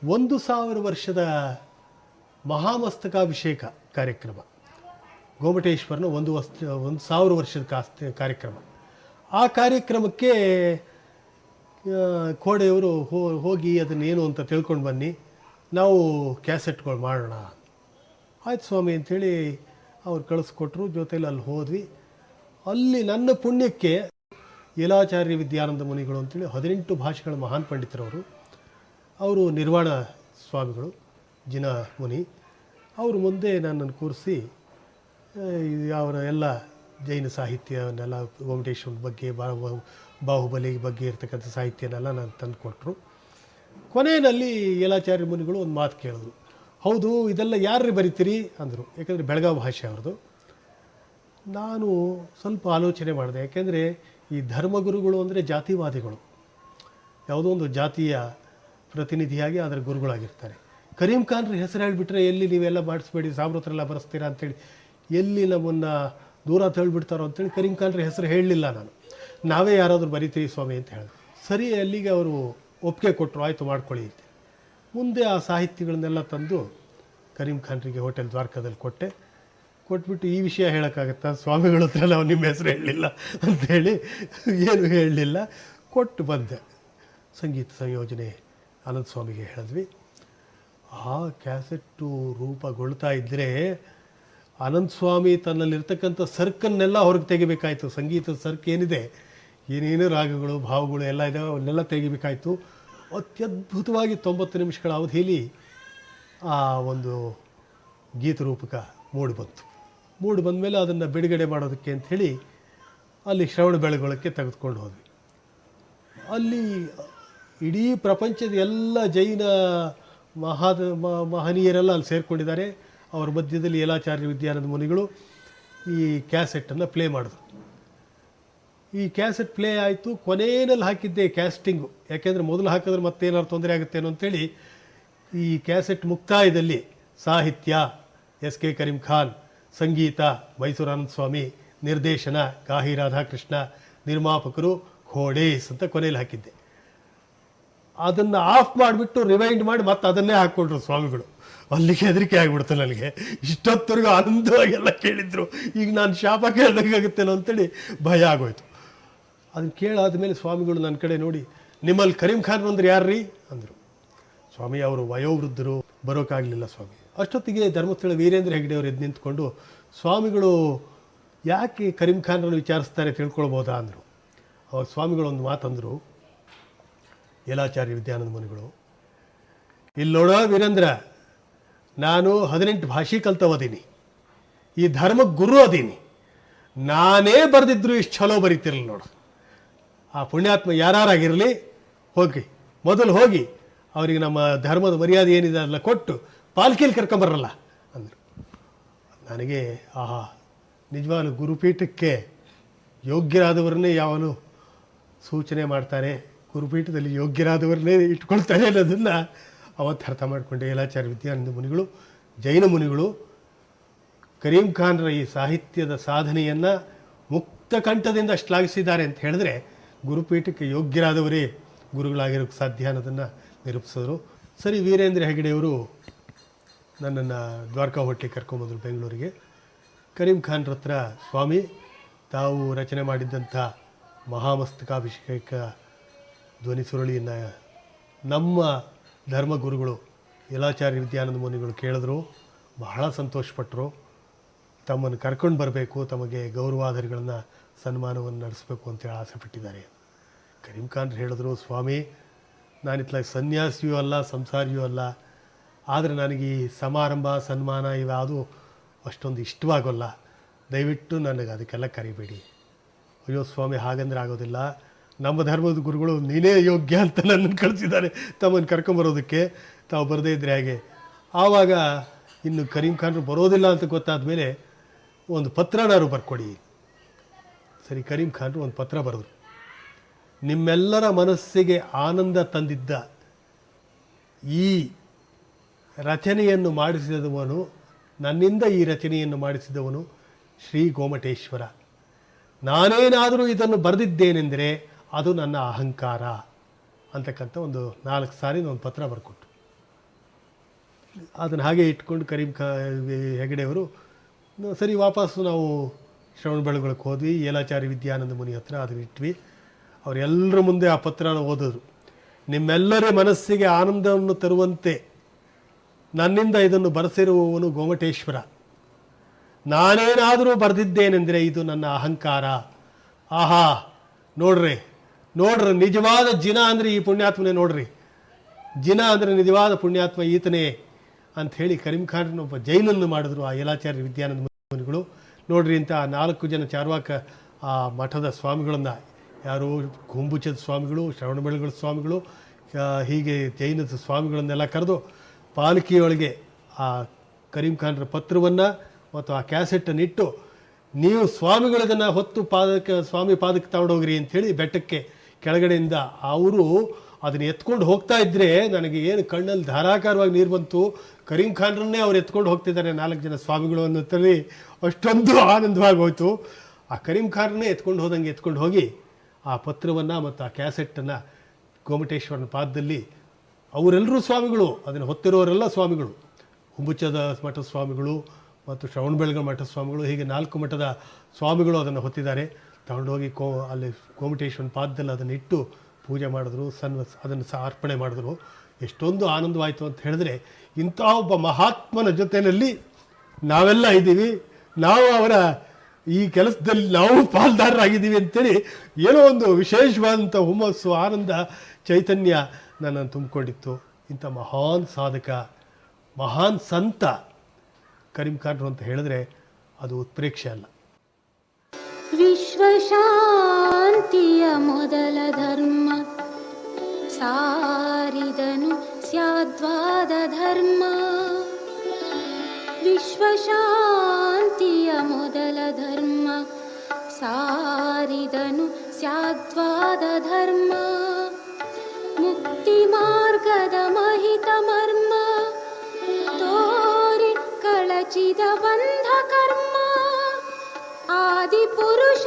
1000 ವರ್ಷದ ಮಹಾಮಸ್ತಕಾಭಿಷೇಕ ಕಾರ್ಯಕ್ರಮ, ಗೋಮಟೇಶ್ವರನ 1000 ವರ್ಷದ ಕಾರ್ಯಕ್ರಮ. ಆ ಕಾರ್ಯಕ್ರಮಕ್ಕೆ ಕೋಡೆಯವರು ಹೋಗಿ ಅದನ್ನೇನು ಅಂತ ತಿಳ್ಕೊಂಡು ಬನ್ನಿ, ನಾವು ಕ್ಯಾಸೆಟ್ಗಳು ಮಾಡೋಣ. ಆಯ್ತು ಸ್ವಾಮಿ ಅಂಥೇಳಿ ಅವ್ರು ಕಳಿಸ್ಕೊಟ್ರು. ಜೊತೆಲಿ ಅಲ್ಲಿ ಹೋದ್ವಿ. ಅಲ್ಲಿ ನನ್ನ ಪುಣ್ಯಕ್ಕೆ ಯಲಾಚಾರ್ಯ ವಿದ್ಯಾನಂದ ಮುನಿಗಳು ಅಂತೇಳಿ 18 ಭಾಷೆಗಳ ಮಹಾನ್ ಪಂಡಿತರವರು, ಅವರು ನಿರ್ವಾಣ ಸ್ವಾಮಿಗಳು, ಜಿನ ಮುನಿ, ಅವರು ಮುಂದೆ ನನ್ನನ್ನು ಕೂರಿಸಿ ಅವರ ಎಲ್ಲ ಜೈನ ಸಾಹಿತ್ಯವನ್ನೆಲ್ಲ, ಗೋಮಟೇಶ್ವರ ಬಗ್ಗೆ, ಬಾಹುಬಲಿ ಬಗ್ಗೆ ಇರ್ತಕ್ಕಂಥ ಸಾಹಿತ್ಯನೆಲ್ಲ ನಾನು ತಂದು ಕೊಟ್ಟರು. ಕೊನೆಯಲ್ಲಿ ಯಲಾಚಾರ್ಯ ಮುನಿಗಳು ಒಂದು ಮಾತು ಕೇಳಿದ್ರು. ಹೌದು, ಇದೆಲ್ಲ ಯಾರು ಬರಿತೀರಿ ಅಂದರು. ಯಾಕೆಂದರೆ ಬೆಳಗಾವಿ ಭಾಷೆ ಅವ್ರದ್ದು. ನಾನು ಸ್ವಲ್ಪ ಆಲೋಚನೆ ಮಾಡಿದೆ. ಯಾಕೆಂದರೆ ಈ ಧರ್ಮಗುರುಗಳು ಅಂದರೆ ಜಾತಿವಾದಿಗಳು, ಯಾವುದೋ ಒಂದು ಜಾತಿಯ ಪ್ರತಿನಿಧಿಯಾಗಿ ಅದರ ಗುರುಗಳಾಗಿರ್ತಾರೆ. ಕರೀಂ ಖಾನ್ರ ಹೆಸರು ಹೇಳಿಬಿಟ್ರೆ ಎಲ್ಲಿ ನೀವೆಲ್ಲ ಮಾಡಿಸ್ಬೇಡಿ, ಸಾಮ್ರತ್ರೆಲ್ಲ ಬರೆಸ್ತೀರಾ ಅಂಥೇಳಿ ಎಲ್ಲಿ ನಮ್ಮನ್ನು ದೂರ ತಳ್ಳಿಬಿಡ್ತಾರೋ ಅಂಥೇಳಿ ಕರೀಂ ಖಾನ್ರ ಹೆಸರು ಹೇಳಲಿಲ್ಲ ನಾನು. ನಾವೇ ಯಾರಾದರೂ ಬರಿತೀವಿ ಸ್ವಾಮಿ ಅಂತ ಹೇಳಿದ್ರು. ಸರಿ, ಅಲ್ಲಿಗೆ ಅವರು ಒಪ್ಪಿಗೆ ಕೊಟ್ಟರು. ಆಯಿತು ಮಾಡ್ಕೊಳ್ಳಿ ಅಂತ. ಮುಂದೆ ಆ ಸಾಹಿತ್ಯಗಳನ್ನೆಲ್ಲ ತಂದು ಕರೀಂ ಖಾನ್ರಿಗೆ ಹೋಟೆಲ್ ದ್ವಾರಕಾದಲ್ಲಿ ಕೊಟ್ಬಿಟ್ಟು ಈ ವಿಷಯ ಹೇಳೋಕ್ಕಾಗತ್ತಾ, ಸ್ವಾಮಿಗಳ ಹತ್ರ ನಾವು ನಿಮ್ಮ ಹೆಸರು ಹೇಳಲಿಲ್ಲ ಅಂಥೇಳಿ ಏನು ಹೇಳಲಿಲ್ಲ, ಕೊಟ್ಟು ಬಂದೆ. ಸಂಗೀತ ಸಂಯೋಜನೆ ಅನಂತ ಸ್ವಾಮಿಗೆ ಹೇಳಿದ್ವಿ. ಆ ಕ್ಯಾಸೆಟ್ಟು ರೂಪುಗೊಳ್ತಾ ಇದ್ದರೆ ಅನಂತ ಸ್ವಾಮಿ ತನ್ನಲ್ಲಿರ್ತಕ್ಕಂಥ ಸರ್ಕನ್ನೆಲ್ಲ ಹೊರಗೆ ತೆಗಿಬೇಕಾಯಿತು. ಸಂಗೀತದ ಸರ್ಕ್ ಏನಿದೆ, ಏನೇನು ರಾಗಗಳು, ಭಾವಗಳು ಎಲ್ಲ ಇದ್ದಾವೆ, ಅವನ್ನೆಲ್ಲ ತೆಗಿಬೇಕಾಯಿತು. ಅತ್ಯದ್ಭುತವಾಗಿ 90 ನಿಮಿಷಗಳ ಅವಧಿಯಲ್ಲಿ ಆ ಒಂದು ಗೀತರೂಪಕ ಮೂಡಿ ಬಂದಮೇಲೆ ಅದನ್ನು ಬಿಡುಗಡೆ ಮಾಡೋದಕ್ಕೆ ಅಂಥೇಳಿ ಅಲ್ಲಿ ಶ್ರವಣ ಬೆಳಗೊಳಕ್ಕೆ ತೆಗೆದುಕೊಂಡು ಹೋದ್ವಿ. ಅಲ್ಲಿ ಇಡೀ ಪ್ರಪಂಚದ ಎಲ್ಲ ಜೈನ ಮಹನೀಯರೆಲ್ಲ ಅಲ್ಲಿ ಸೇರಿಕೊಂಡಿದ್ದಾರೆ. ಅವರ ಮಧ್ಯದಲ್ಲಿ ಯಲಾಚಾರ್ಯ ವಿದ್ಯಾನಂದ ಮುನಿಗಳು ಈ ಕ್ಯಾಸೆಟನ್ನು ಪ್ಲೇ ಮಾಡಿದ್ರು. ಈ ಕ್ಯಾಸೆಟ್ ಪ್ಲೇ ಆಯಿತು. ಕೊನೆಯಲ್ಲಿ ಹಾಕಿದ್ದೆ ಕ್ಯಾಸ್ಟಿಂಗು, ಯಾಕೆಂದರೆ ಮೊದಲು ಹಾಕಿದ್ರೆ ಮತ್ತೇನಾದ್ರು ತೊಂದರೆ ಆಗುತ್ತೇನೋ ಅಂತೇಳಿ. ಈ ಕ್ಯಾಸೆಟ್ ಮುಕ್ತಾಯದಲ್ಲಿ ಸಾಹಿತ್ಯ ಎಸ್ ಕೆ ಕರೀಂ ಖಾನ್, ಸಂಗೀತ ಮೈಸೂರು ಆನಂದ ಸ್ವಾಮಿ, ನಿರ್ದೇಶನ ಗಾಹಿ ರಾಧಾಕೃಷ್ಣ, ನಿರ್ಮಾಪಕರು ಖೋಡೇಸ್ ಅಂತ ಕೊನೆಯಲ್ಲಿ ಹಾಕಿದ್ದೆ. ಅದನ್ನು ಆಫ್ ಮಾಡಿಬಿಟ್ಟು ರಿವೈಂಡ್ ಮಾಡಿ ಮತ್ತೆ ಅದನ್ನೇ ಹಾಕ್ಕೊಂಡ್ರು ಸ್ವಾಮಿಗಳು. ಅಲ್ಲಿಗೆ ಹೆದರಿಕೆ ಆಗಿಬಿಡ್ತು ನನಗೆ. ಇಷ್ಟೊತ್ತವರೆಗೂ ಆನಂದವಾಗೆಲ್ಲ ಕೇಳಿದ್ರು, ಈಗ ನಾನು ಶಾಪ ಕೇಳಬೇಕಾಗುತ್ತೇನೋ ಅಂತೇಳಿ ಭಯ ಆಗೋಯ್ತು. ಅದನ್ನು ಕೇಳಾದ್ಮೇಲೆ ಸ್ವಾಮಿಗಳು ನನ್ನ ಕಡೆ ನೋಡಿ, ನಿಮ್ಮಲ್ಲಿ ಕರೀಂ ಖಾನ್ ಅಂದ್ರೆ ಯಾರ್ರೀ ಅಂದರು. ಸ್ವಾಮಿ ಅವರು ವಯೋವೃದ್ಧರು, ಬರೋಕ್ಕಾಗಲಿಲ್ಲ ಸ್ವಾಮಿ. ಅಷ್ಟೊತ್ತಿಗೆ ಧರ್ಮಸ್ಥಳ ವೀರೇಂದ್ರ ಹೆಗ್ಡೆ ಅವರು ಎದ್ದು ನಿಂತ್ಕೊಂಡು, ಸ್ವಾಮಿಗಳು ಯಾಕೆ ಕರೀಂ ಖಾನ್ರನ್ನು ವಿಚಾರಿಸ್ತಾರೆ ತಿಳ್ಕೊಳ್ಬೋದಾ ಅಂದರು. ಅವಾಗ ಸ್ವಾಮಿಗಳು ಒಂದು ಮಾತಂದರು, ಯಲಾಚಾರ್ಯ ವಿದ್ಯಾನಂದ ಮುನಿಗಳು, ಇಲ್ಲಿ ನೋಡೋ ವೀರೇಂದ್ರ, ನಾನು 18 ಭಾಷೆ ಕಲ್ತವದೀನಿ, ಈ ಧರ್ಮಕ್ಕೆ ಗುರು ಅದೀನಿ. ನಾನೇ ಬರೆದಿದ್ರು ಇಷ್ಟು ಚಲೋ ಬರೀತಿರಲಿಲ್ಲ ನೋಡು. ಆ ಪುಣ್ಯಾತ್ಮ ಯಾರಾಗಿರಲಿ, ಮೊದಲು ಹೋಗಿ ಅವರಿಗೆ ನಮ್ಮ ಧರ್ಮದ ಮರ್ಯಾದೆ ಏನಿದೆ ಅಲ್ಲ ಕೊಟ್ಟು ಪಾಲ್ಕಿಯಲ್ಲಿ ಕರ್ಕೊಂಬರಲ್ಲ ಅಂದರು. ನನಗೆ ಆಹಾ, ನಿಜವಾಗ್ಲೂ ಗುರುಪೀಠಕ್ಕೆ ಯೋಗ್ಯರಾದವರನ್ನೇ ಯಾವನು ಸೂಚನೆ ಮಾಡ್ತಾರೆ, ಗುರುಪೀಠದಲ್ಲಿ ಯೋಗ್ಯರಾದವರನ್ನೇ ಇಟ್ಕೊಳ್ತಾರೆ ಅನ್ನೋದನ್ನು ಅವತ್ತು ಅರ್ಥ ಮಾಡಿಕೊಂಡೆ. ಯಲಾಚಾರ್ಯ ವಿದ್ಯಾನಂದ ಮುನಿಗಳು, ಜೈನ ಮುನಿಗಳು ಕರೀಂ ಖಾನ್ರ ಈ ಸಾಹಿತ್ಯದ ಸಾಧನೆಯನ್ನು ಮುಕ್ತ ಕಂಠದಿಂದ ಶ್ಲಾಘಿಸಿದ್ದಾರೆ ಅಂತ ಹೇಳಿದ್ರೆ ಗುರುಪೀಠಕ್ಕೆ ಯೋಗ್ಯರಾದವರೇ ಗುರುಗಳಾಗಿರೋಕ್ಕೆ ಸಾಧ್ಯ ಅನ್ನೋದನ್ನು ನಿರೂಪಿಸಿದ್ರು. ಸರಿ, ವೀರೇಂದ್ರ ಹೆಗಡೆಯವರು ನನ್ನನ್ನು ದ್ವಾರಕಾ ಹೋಟ್ಲಿಗೆ ಕರ್ಕೊಂಬಂದರು ಬೆಂಗಳೂರಿಗೆ. ಕರೀಂ ಖಾನ್ರ ಹತ್ರ, ಸ್ವಾಮಿ ತಾವು ರಚನೆ ಮಾಡಿದ್ದಂಥ ಮಹಾಮಸ್ತಕಾಭಿಷೇಕ ಧ್ವನಿ ಸುರುಳಿಯನ್ನು ನಮ್ಮ ಧರ್ಮಗುರುಗಳು ಯಲಾಚಾರ್ಯ ವಿದ್ಯಾನಂದ ಮುನಿಗಳು ಕೇಳಿದ್ರು, ಬಹಳ ಸಂತೋಷಪಟ್ಟರು. ತಮ್ಮನ್ನು ಕರ್ಕೊಂಡು ಬರಬೇಕು, ತಮಗೆ ಗೌರವಾಧಾರಿಗಳನ್ನು ಸನ್ಮಾನವನ್ನು ನಡೆಸಬೇಕು ಅಂತೇಳಿ ಆಸೆ ಪಟ್ಟಿದ್ದಾರೆ. ಕರೀಂ ಖಾನ್ ಹೇಳಿದ್ರು, ಸ್ವಾಮಿ ನಾನಿತ್ಲಾಗ ಸನ್ಯಾಸಿಯೂ ಅಲ್ಲ, ಸಂಸಾರಿಯೂ ಅಲ್ಲ, ಆದರೆ ನನಗೆ ಈ ಸಮಾರಂಭ ಸನ್ಮಾನ ಇವ್ಯಾವುದು ಅಷ್ಟೊಂದು ಇಷ್ಟವಾಗೋಲ್ಲ, ದಯವಿಟ್ಟು ನನಗೆ ಅದಕ್ಕೆಲ್ಲ ಕರಿಬೇಡಿ. ಅಯ್ಯೋ ಸ್ವಾಮಿ, ಹಾಗಂದ್ರೆ ಆಗೋದಿಲ್ಲ, ನಮ್ಮ ಧರ್ಮದ ಗುರುಗಳು ನೀನೇ ಯೋಗ್ಯ ಅಂತ ನನ್ನನ್ನು ಕಳಿಸಿದ್ದಾರೆ ತಮ್ಮನ್ನು ಕರ್ಕೊಂಬರೋದಕ್ಕೆ, ತಾವು ಬರದೇ ಇದ್ದರೆ ಹಾಗೆ. ಆವಾಗ ಇನ್ನು ಕರೀಂ ಖಾನ್ರು ಬರೋದಿಲ್ಲ ಅಂತ ಗೊತ್ತಾದ ಮೇಲೆ ಒಂದು ಪತ್ರನಾರು ಬರ್ಕೊಡಿ. ಸರಿ, ಕರೀಂ ಖಾನ್ರು ಒಂದು ಪತ್ರ ಬರೆದ್ರು. ನಿಮ್ಮೆಲ್ಲರ ಮನಸ್ಸಿಗೆ ಆನಂದ ತಂದಿದ್ದ ಈ ರಚನೆಯನ್ನು ಮಾಡಿಸಿದವನು, ನನ್ನಿಂದ ಈ ರಚನೆಯನ್ನು ಮಾಡಿಸಿದವನು ಶ್ರೀ ಗೋಮಟೇಶ್ವರ. ನಾನೇನಾದರೂ ಇದನ್ನು ಬರೆದಿದ್ದೇನೆಂದರೆ ಅದು ನನ್ನ ಅಹಂಕಾರ ಅಂತಕ್ಕಂಥ ಒಂದು 4 ಸಾರಿ ಒಂದು ಪತ್ರ ಬರ್ಕೊಟ್ಟು. ಅದನ್ನು ಹಾಗೆ ಇಟ್ಕೊಂಡು ಹೆಗಡೆಯವರು ಸರಿ ವಾಪಸ್ಸು ನಾವು ಶ್ರವಣಬೆಳಗೊಳಕ್ಕೆ ಹೋದ್ವಿ. ಯೇಲಾಚಾರ್ಯ ವಿದ್ಯಾನಂದ ಮುನಿ ಹತ್ರ ಅದನ್ನು ಇಟ್ವಿ. ಅವರೆಲ್ಲರ ಮುಂದೆ ಆ ಪತ್ರನ ಓದಿದ್ರು. ನಿಮ್ಮೆಲ್ಲರ ಮನಸ್ಸಿಗೆ ಆನಂದವನ್ನು ತರುವಂತೆ ನನ್ನಿಂದ ಇದನ್ನು ಬರೆಸಿರುವವನು ಗೋಮಟೇಶ್ವರ. ನಾನೇನಾದರೂ ಬರೆದಿದ್ದೇನೆಂದರೆ ಇದು ನನ್ನ ಅಹಂಕಾರ. ಆಹಾ, ನೋಡ್ರಿ ನಿಜವಾದ ಜಿನ ಅಂದರೆ ಈ ಪುಣ್ಯಾತ್ಮನೇ ನೋಡ್ರಿ, ಜಿನ ಅಂದರೆ ನಿಜವಾದ ಪುಣ್ಯಾತ್ಮ ಈತನೇ ಅಂಥೇಳಿ ಕರೀಂ ಖಾನ್ರನ್ನೊಬ್ಬ ಜೈಲನ್ನು ಮಾಡಿದ್ರು ಆ ಯೇಲಾಚಾರ್ಯ ವಿದ್ಯಾನಂದ ಮುನಿಗಳು. ನೋಡ್ರಿ ಇಂಥ 4 ಜನ ಚಾರ್ವಾಕ ಆ ಮಠದ ಸ್ವಾಮಿಗಳನ್ನು, ಯಾರು ಗುಂಬುಚದ ಸ್ವಾಮಿಗಳು, ಶ್ರವಣಬೆಳಗೊಳ ಸ್ವಾಮಿಗಳು, ಹೀಗೆ ಜೈನದ ಸ್ವಾಮಿಗಳನ್ನೆಲ್ಲ ಕರೆದು ಪಾಲ್ಕಿಯೊಳಗೆ ಆ ಕರೀಂ ಖಾನ್ರ ಪತ್ರವನ್ನು ಮತ್ತು ಆ ಕ್ಯಾಸೆಟನ್ನು ಇಟ್ಟು, ನೀವು ಸ್ವಾಮಿಗಳಿದನ್ನು ಹೊತ್ತು ಸ್ವಾಮಿ ಪಾದಕ್ಕೆ ತಗೊಂಡೋಗ್ರಿ ಅಂಥೇಳಿ ಬೆಟ್ಟಕ್ಕೆ ಕೆಳಗಡೆಯಿಂದ ಅವರು ಅದನ್ನು ಎತ್ಕೊಂಡು ಹೋಗ್ತಾ ಇದ್ದರೆ ನನಗೆ ಏನು ಕಣ್ಣಲ್ಲಿ ಧಾರಾಕಾರವಾಗಿ ನೀರು ಬಂತು. ಕರೀಂ ಖಾನ್ರನ್ನೇ ಅವ್ರು ಎತ್ಕೊಂಡು ಹೋಗ್ತಿದ್ದಾರೆ 4 ಜನ ಸ್ವಾಮಿಗಳು ಅನ್ನೋದ್ರಲ್ಲಿ ಅಷ್ಟೊಂದು ಆನಂದವಾಗಿ ಹೋಯಿತು. ಆ ಕರೀಂ ಖಾನ್ರನ್ನೇ ಎತ್ಕೊಂಡು ಹೋಗಿ ಆ ಪತ್ರವನ್ನು ಮತ್ತು ಆ ಕ್ಯಾಸೆಟ್ಟನ್ನು ಗೋಮಟೇಶ್ವರನ ಪಾದದಲ್ಲಿ, ಅವರೆಲ್ಲರೂ ಸ್ವಾಮಿಗಳು, ಅದನ್ನು ಹೊತ್ತಿರೋರೆಲ್ಲ ಸ್ವಾಮಿಗಳು, ಹುಂಬುಚದ ಮಠದ ಸ್ವಾಮಿಗಳು ಮತ್ತು ಶ್ರವಣಬೆಳಗೊಳ ಮಠದ ಸ್ವಾಮಿಗಳು, ಹೀಗೆ 4 ಮಠದ ಸ್ವಾಮಿಗಳು ಅದನ್ನು ಹೊತ್ತಿದ್ದಾರೆ. ತಗೊಂಡೋಗಿ ಅಲ್ಲಿ ಗೋಮಟೇಶ್ವರನ ಪಾದದಲ್ಲಿ ಅದನ್ನು ಇಟ್ಟು ಪೂಜೆ ಮಾಡಿದ್ರು, ಅದನ್ನು ಅರ್ಪಣೆ ಮಾಡಿದ್ರು. ಎಷ್ಟೊಂದು ಆನಂದವಾಯಿತು ಅಂತ ಹೇಳಿದ್ರೆ, ಇಂಥ ಒಬ್ಬ ಮಹಾತ್ಮನ ಜೊತೆಯಲ್ಲಿ ನಾವೆಲ್ಲ ಇದ್ದೀವಿ, ನಾವು ಅವರ ಈ ಕೆಲಸದಲ್ಲಿ ನಾವು ಪಾಲ್ದಾರರಾಗಿದ್ದೀವಿ ಅಂತೇಳಿ ಏನೋ ಒಂದು ವಿಶೇಷವಾದಂಥ ಹುಮ್ಮಸ್ಸು, ಆನಂದ, ಚೈತನ್ಯ ನನ್ನನ್ನು ತುಂಬಿಕೊಂಡಿತ್ತು. ಇಂಥ ಮಹಾನ್ ಸಾಧಕ, ಮಹಾನ್ ಸಂತ ಕರೀಂ ಖಾನ್ರು ಅಂತ ಹೇಳಿದ್ರೆ ಅದು ಉತ್ಪ್ರೇಕ್ಷೆ ಅಲ್ಲ. ವಿಶ್ವಶಾಂತಿಯ ಮೊದಲ ಧರ್ಮ ಸಾರಿದನು ಸ್ಯಾದ್ವಾದ ಧರ್ಮ. ವಿಶ್ವಶಾಂತಿಯ ಮೊದಲ ಧರ್ಮ ಸಾರಿದನು ಸ್ಯಾದ್ವಾದ ಧರ್ಮ. ಮುಕ್ತಿ ಮಾರ್ಗದ ಮಹಿತ ಮರ್ಮ ತೋರಿ ಕಳಚಿದ ಬಂಧ ಕರ್ಮ. ಆದಿಪುರುಷ